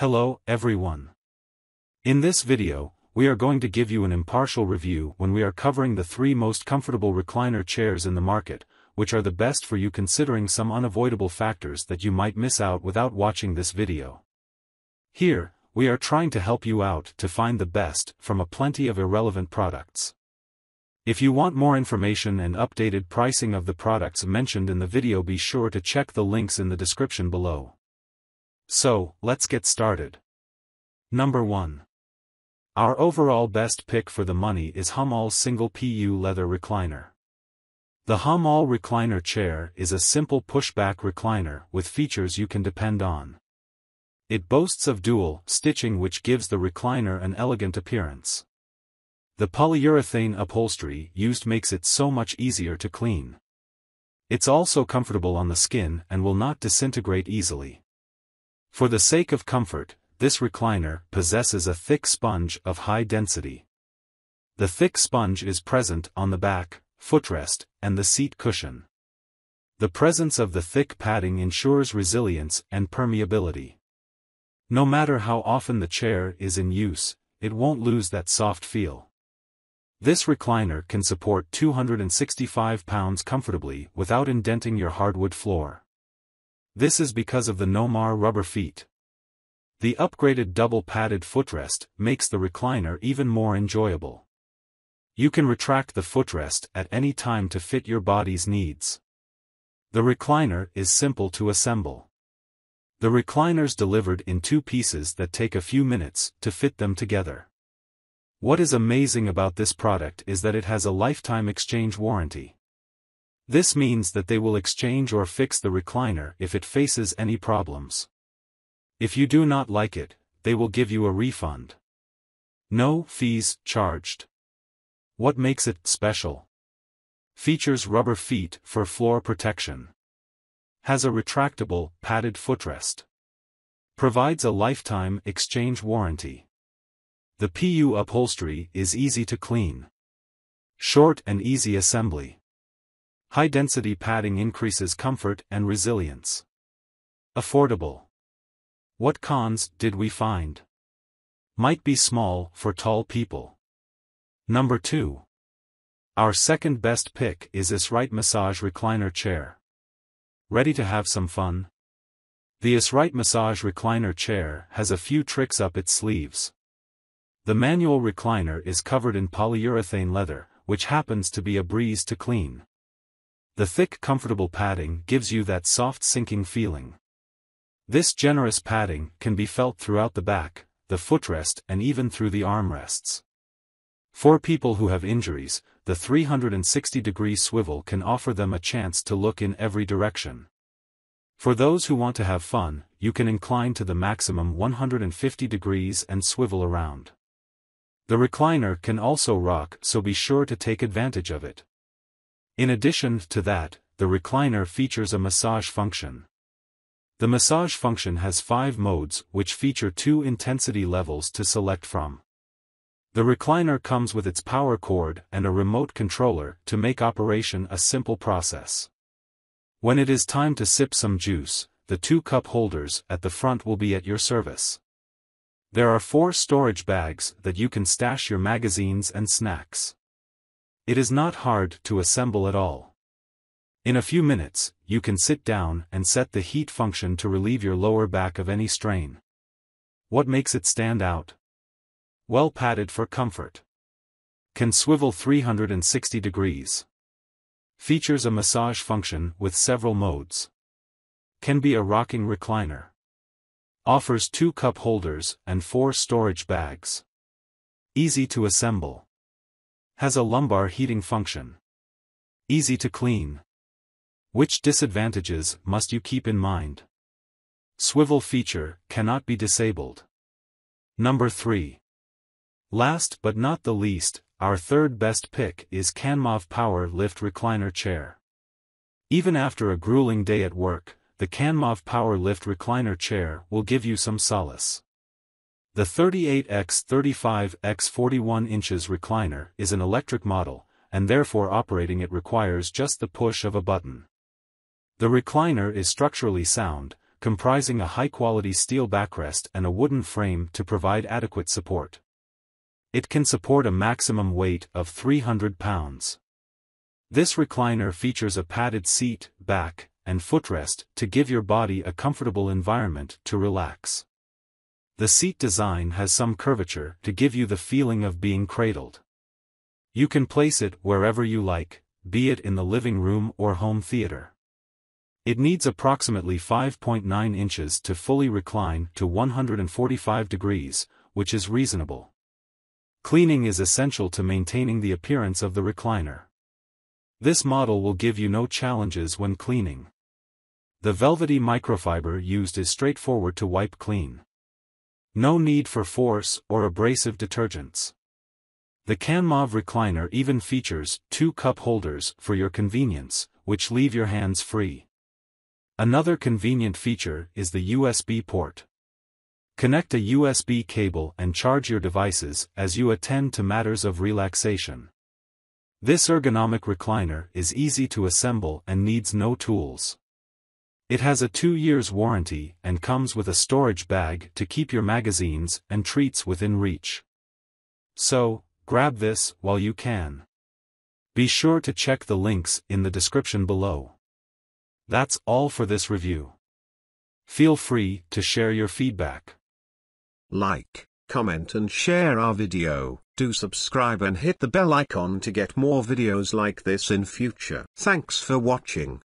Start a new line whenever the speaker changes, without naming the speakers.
Hello, everyone. In this video, we are going to give you an impartial review when we are covering the 3 most comfortable recliner chairs in the market, which are the best for you considering some unavoidable factors that you might miss out without watching this video. Here, we are trying to help you out to find the best from a plenty of irrelevant products. If you want more information and updated pricing of the products mentioned in the video, be sure to check the links in the description below. So, let's get started. Number 1. Our overall best pick for the money is Humall's single PU leather recliner. The Homall Recliner Chair is a simple pushback recliner with features you can depend on. It boasts of dual stitching, which gives the recliner an elegant appearance. The polyurethane upholstery used makes it so much easier to clean. It's also comfortable on the skin and will not disintegrate easily. For the sake of comfort, this recliner possesses a thick sponge of high density. The thick sponge is present on the back, footrest, and the seat cushion. The presence of the thick padding ensures resilience and permeability. No matter how often the chair is in use, it won't lose that soft feel. This recliner can support 265 pounds comfortably without indenting your hardwood floor. This is because of the Homall rubber feet. The upgraded double-padded footrest makes the recliner even more enjoyable. You can retract the footrest at any time to fit your body's needs. The recliner is simple to assemble. The recliner's delivered in 2 pieces that take a few minutes to fit them together. What is amazing about this product is that it has a lifetime exchange warranty. This means that they will exchange or fix the recliner if it faces any problems. If you do not like it, they will give you a refund. No fees charged. What makes it special? Features rubber feet for floor protection. Has a retractable, padded footrest. Provides a lifetime exchange warranty. The PU upholstery is easy to clean. Short and easy assembly. High-density padding increases comfort and resilience. Affordable. What cons did we find? Might be small for tall people. Number 2. Our second best pick is Esright Massage Recliner Chair. Ready to have some fun? The Esright Massage Recliner Chair has a few tricks up its sleeves. The manual recliner is covered in polyurethane leather, which happens to be a breeze to clean. The thick, comfortable padding gives you that soft sinking feeling. This generous padding can be felt throughout the back, the footrest, and even through the armrests. For people who have injuries, the 360-degree swivel can offer them a chance to look in every direction. For those who want to have fun, you can incline to the maximum 150 degrees and swivel around. The recliner can also rock, so be sure to take advantage of it. In addition to that, the recliner features a massage function. The massage function has 5 modes which feature 2 intensity levels to select from. The recliner comes with its power cord and a remote controller to make operation a simple process. When it is time to sip some juice, the 2 cup holders at the front will be at your service. There are 4 storage bags that you can stash your magazines and snacks. It is not hard to assemble at all. In a few minutes, you can sit down and set the heat function to relieve your lower back of any strain. What makes it stand out? Well padded for comfort. Can swivel 360 degrees. Features a massage function with several modes. Can be a rocking recliner. Offers 2 cup holders and 4 storage bags. Easy to assemble. Has a lumbar heating function. Easy to clean. Which disadvantages must you keep in mind? Swivel feature cannot be disabled. Number 3. Last but not the least, our third best pick is CANMOV Power Lift Recliner Chair. Even after a grueling day at work, the CANMOV Power Lift Recliner Chair will give you some solace. The 38x35x41 inches recliner is an electric model, and therefore operating it requires just the push of a button. The recliner is structurally sound, comprising a high-quality steel backrest and a wooden frame to provide adequate support. It can support a maximum weight of 300 pounds. This recliner features a padded seat, back, and footrest to give your body a comfortable environment to relax. The seat design has some curvature to give you the feeling of being cradled. You can place it wherever you like, be it in the living room or home theater. It needs approximately 5.9 inches to fully recline to 145 degrees, which is reasonable. Cleaning is essential to maintaining the appearance of the recliner. This model will give you no challenges when cleaning. The velvety microfiber used is straightforward to wipe clean. No need for force or abrasive detergents. The Kanmov recliner even features 2 cup holders for your convenience, which leave your hands free. Another convenient feature is the USB port. Connect a USB cable and charge your devices as you attend to matters of relaxation. This ergonomic recliner is easy to assemble and needs no tools. It has a 2-year warranty and comes with a storage bag to keep your magazines and treats within reach. So, grab this while you can. Be sure to check the links in the description below. That's all for this review. Feel free to share your feedback.
Like, comment and share our video. Do subscribe and hit the bell icon to get more videos like this in future. Thanks for watching.